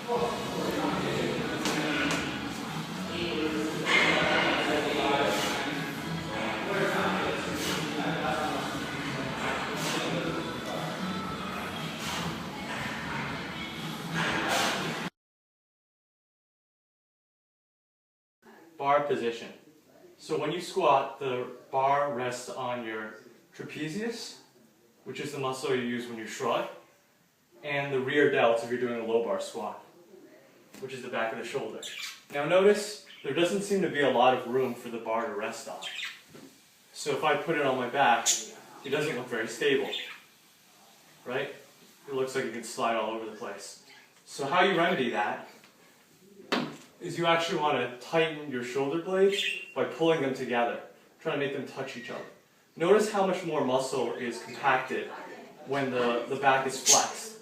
Bar position. So when you squat, the bar rests on your trapezius, which is the muscle you use when you shrug, and the rear delts if you're doing a low bar squat, which is the back of the shoulder. Now notice there doesn't seem to be a lot of room for the bar to rest on. So if I put it on my back, it doesn't look very stable, right? It looks like it can slide all over the place. So how you remedy that is you actually want to tighten your shoulder blades by pulling them together, trying to make them touch each other. Notice how much more muscle is compacted when the back is flexed.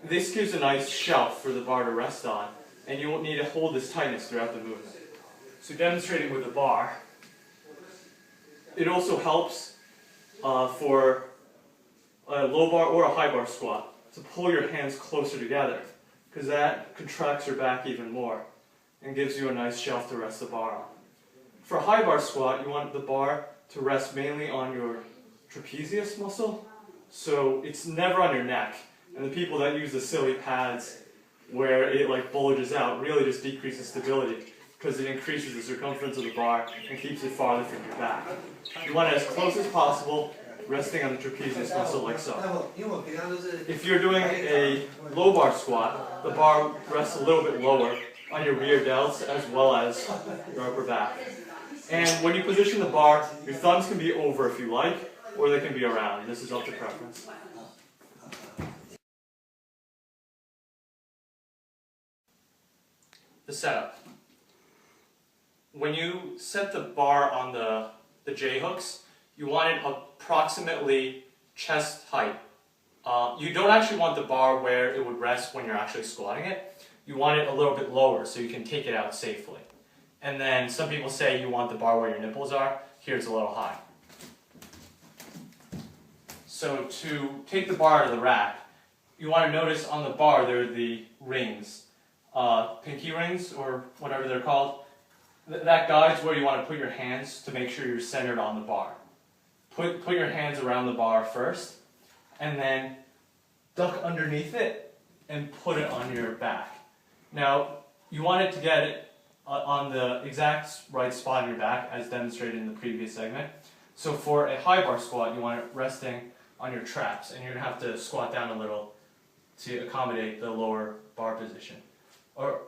This gives a nice shelf for the bar to rest on, and you won't need to hold this tightness throughout the movement. So demonstrating with the bar, it also helps for a low bar or a high bar squat to pull your hands closer together, because that contracts your back even more and gives you a nice shelf to rest the bar on. For a high bar squat, you want the bar to rest mainly on your trapezius muscle, so it's never on your neck. And the people that use the silly pads where it like bulges out really just decreases stability because it increases the circumference of the bar and keeps it farther from your back. You want it as close as possible, resting on the trapezius muscle like so. If you're doing a low bar squat, the bar rests a little bit lower on your rear delts as well as your upper back. And when you position the bar, your thumbs can be over if you like, or they can be around. This is up to preference. The setup. When you set the bar on the J-hooks, you want it approximately chest height. You don't actually want the bar where it would rest when you're actually squatting it. You want it a little bit lower so you can take it out safely. And then some people say you want the bar where your nipples are. Here it's a little high. So to take the bar out of the rack, you want to notice on the bar there are the rings. Pinky rings, or whatever they're called. That guides where you want to put your hands to make sure you're centered on the bar. Put your hands around the bar first, and then duck underneath it and put it on your back. Now, you want it to get it on the exact right spot on your back, as demonstrated in the previous segment. So for a high bar squat, you want it resting on your traps, and you're going to have to squat down a little to accommodate the lower bar position. Or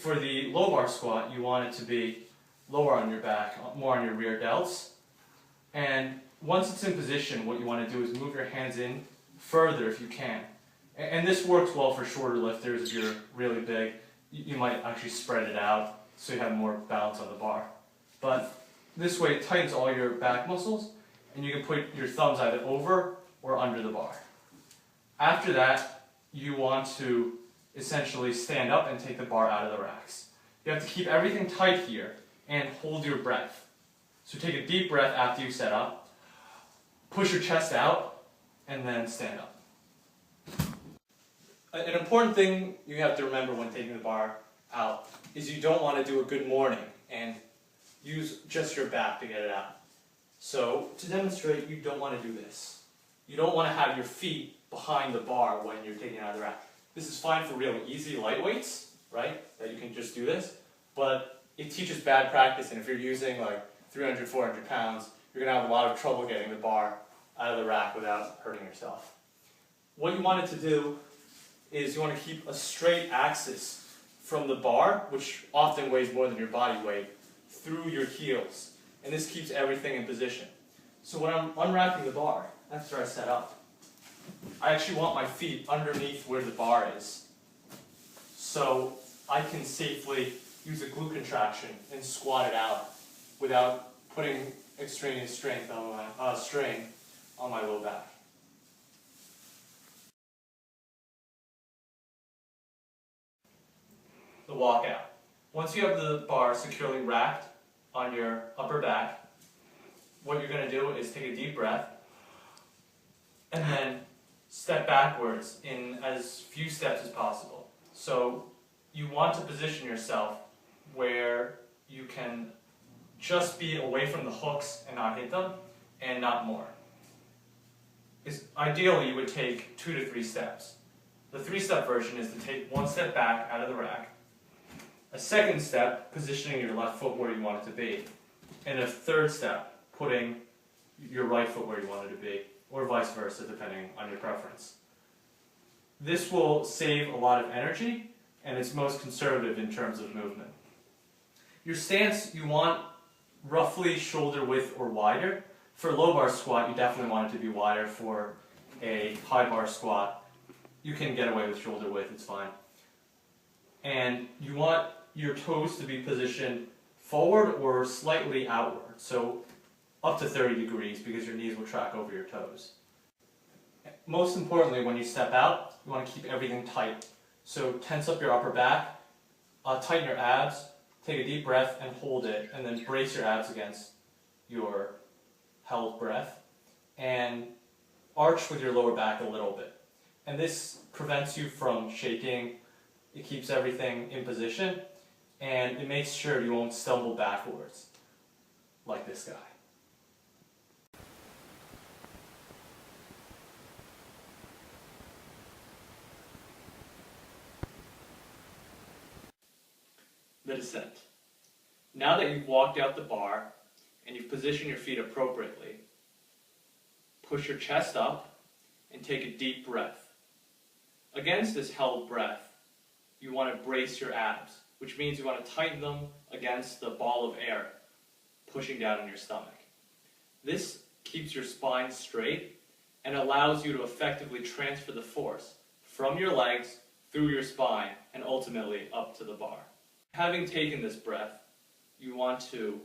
for the low bar squat, you want it to be lower on your back, more on your rear delts. And once it's in position, what you want to do is move your hands in further if you can. And this works well for shorter lifters. If you're really big, you might actually spread it out so you have more balance on the bar. But this way it tightens all your back muscles, and you can put your thumbs either over or under the bar. After that, you want to essentially stand up and take the bar out of the racks. You have to keep everything tight here and hold your breath. So take a deep breath after you set up, push your chest out, and then stand up. An important thing you have to remember when taking the bar out is you don't want to do a good morning and use just your back to get it out. So to demonstrate, you don't want to do this. You don't want to have your feet behind the bar when you're taking it out of the rack. This is fine for really easy lightweights, right? That you can just do this, but it teaches bad practice, and if you're using like 300, 400 pounds, you're going to have a lot of trouble getting the bar out of the rack without hurting yourself. What you want it to do is you want to keep a straight axis from the bar, which often weighs more than your body weight, through your heels. And this keeps everything in position. So when I'm unwrapping the bar, after I set up, I actually want my feet underneath where the bar is, so I can safely use a glute contraction and squat it out without putting extraneous strain on my low back. The walkout. Once you have the bar securely racked on your upper back, what you're going to do is take a deep breath and then step backwards in as few steps as possible. So you want to position yourself where you can just be away from the hooks and not hit them, and not more. Ideally, you would take 2 to 3 steps. The 3-step version is to take 1 step back out of the rack, a 2nd step, positioning your left foot where you want it to be, and a 3rd step, putting your right foot where you want it to be, or vice versa, depending on your preference. This will save a lot of energy, and it's most conservative in terms of movement. Your stance, you want roughly shoulder width or wider. For a low bar squat, you definitely want it to be wider. For a high bar squat, you can get away with shoulder width, it's fine. And you want your toes to be positioned forward or slightly outward, so up to 30 degrees, because your knees will track over your toes. Most importantly, when you step out, you want to keep everything tight. So tense up your upper back, tighten your abs, take a deep breath and hold it, and then brace your abs against your held breath, and arch with your lower back a little bit. And this prevents you from shaking, it keeps everything in position, and it makes sure you won't stumble backwards like this guy. The descent. Now that you've walked out the bar and you've positioned your feet appropriately, push your chest up and take a deep breath. Against this held breath, you want to brace your abs, which means you want to tighten them against the ball of air pushing down in your stomach. This keeps your spine straight and allows you to effectively transfer the force from your legs through your spine and ultimately up to the bar. Having taken this breath, you want to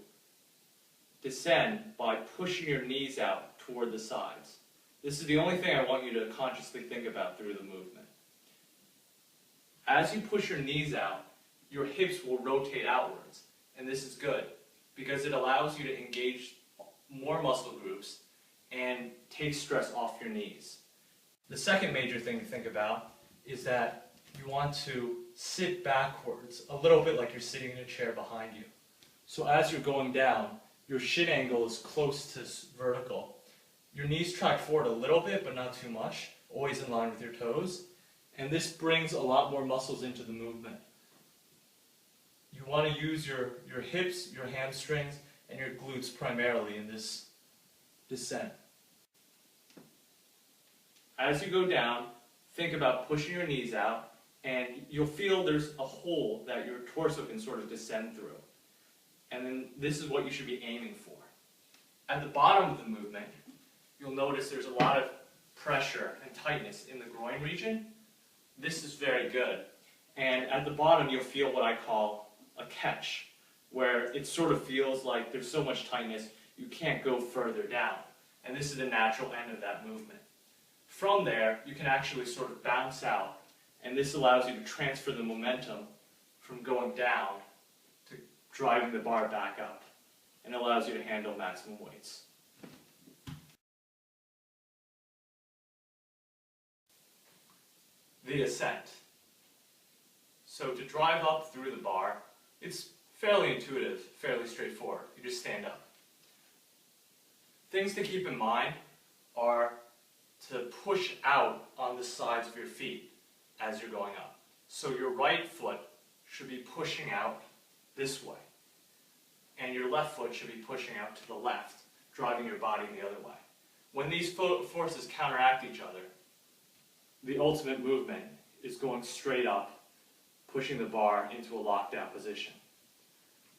descend by pushing your knees out toward the sides. This is the only thing I want you to consciously think about through the movement. As you push your knees out, your hips will rotate outwards, and this is good because it allows you to engage more muscle groups and take stress off your knees. The second major thing to think about is that you want to sit backwards, a little bit like you're sitting in a chair behind you. So as you're going down, your shin angle is close to vertical. Your knees track forward a little bit, but not too much, always in line with your toes. And this brings a lot more muscles into the movement. You want to use your hips, your hamstrings, and your glutes primarily in this descent. As you go down, think about pushing your knees out, and you'll feel there's a hole that your torso can sort of descend through. And then this is what you should be aiming for. At the bottom of the movement, you'll notice there's a lot of pressure and tightness in the groin region. This is very good. And at the bottom, you'll feel what I call a catch, where it sort of feels like there's so much tightness, you can't go further down. And this is the natural end of that movement. From there, you can actually sort of bounce out, and this allows you to transfer the momentum from going down to driving the bar back up, and allows you to handle maximum weights. The ascent. So to drive up through the bar, it's fairly intuitive, fairly straightforward. You just stand up. Things to keep in mind are to push out on the sides of your feet as you're going up. So your right foot should be pushing out this way, and your left foot should be pushing out to the left, driving your body the other way. When these forces counteract each other, the ultimate movement is going straight up, pushing the bar into a lockdown position.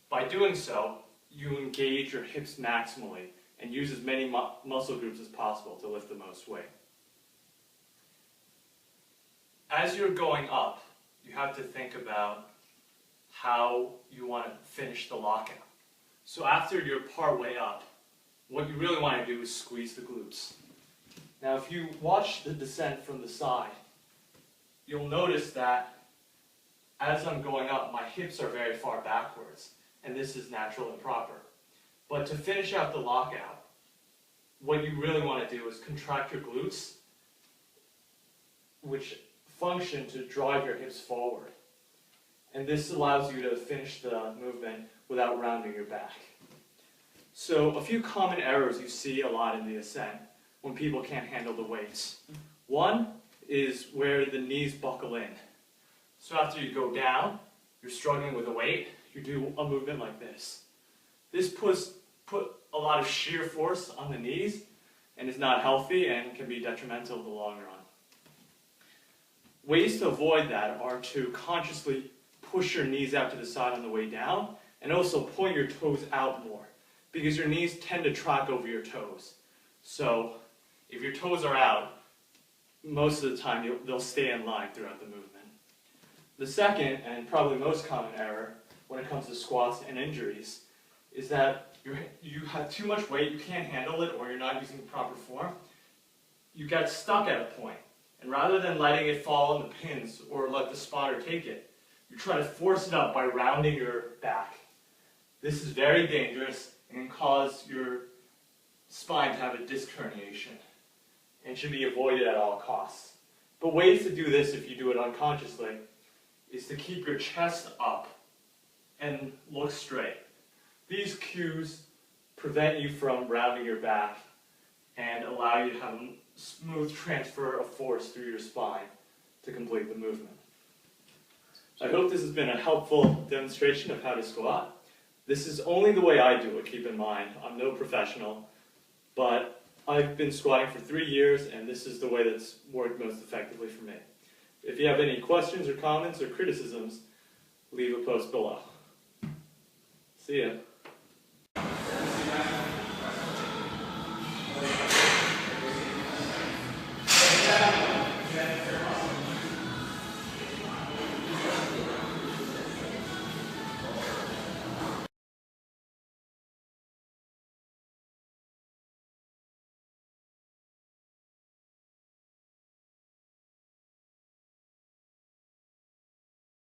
By doing so, you engage your hips maximally and use as many muscle groups as possible to lift the most weight. As you're going up, you have to think about how you want to finish the lockout. So after you're part way up, what you really want to do is squeeze the glutes. Now if you watch the descent from the side, you'll notice that as I'm going up, my hips are very far backwards, and this is natural and proper. But to finish out the lockout, what you really want to do is contract your glutes, which function to drive your hips forward. And this allows you to finish the movement without rounding your back. So a few common errors you see a lot in the ascent when people can't handle the weights. One is where the knees buckle in. So after you go down, you're struggling with a weight, you do a movement like this. This put a lot of shear force on the knees and is not healthy and can be detrimental in the long run. Ways to avoid that are to consciously push your knees out to the side on the way down and also point your toes out more because your knees tend to track over your toes. So if your toes are out, most of the time they'll stay in line throughout the movement. The second, and probably most common error when it comes to squats and injuries, is that you have too much weight, you can't handle it, or you're not using the proper form. You get stuck at a point, and rather than letting it fall on the pins or let the spotter take it, you try to force it up by rounding your back. This is very dangerous and can cause your spine to have a disc herniation and should be avoided at all costs. But ways to do this if you do it unconsciously is to keep your chest up and look straight. These cues prevent you from rounding your back and allow you to have a smooth transfer of force through your spine to complete the movement. I hope this has been a helpful demonstration of how to squat. This is only the way I do it, keep in mind. I'm no professional, but I've been squatting for 3 years and this is the way that's worked most effectively for me. If you have any questions or comments or criticisms, leave a post below. See ya.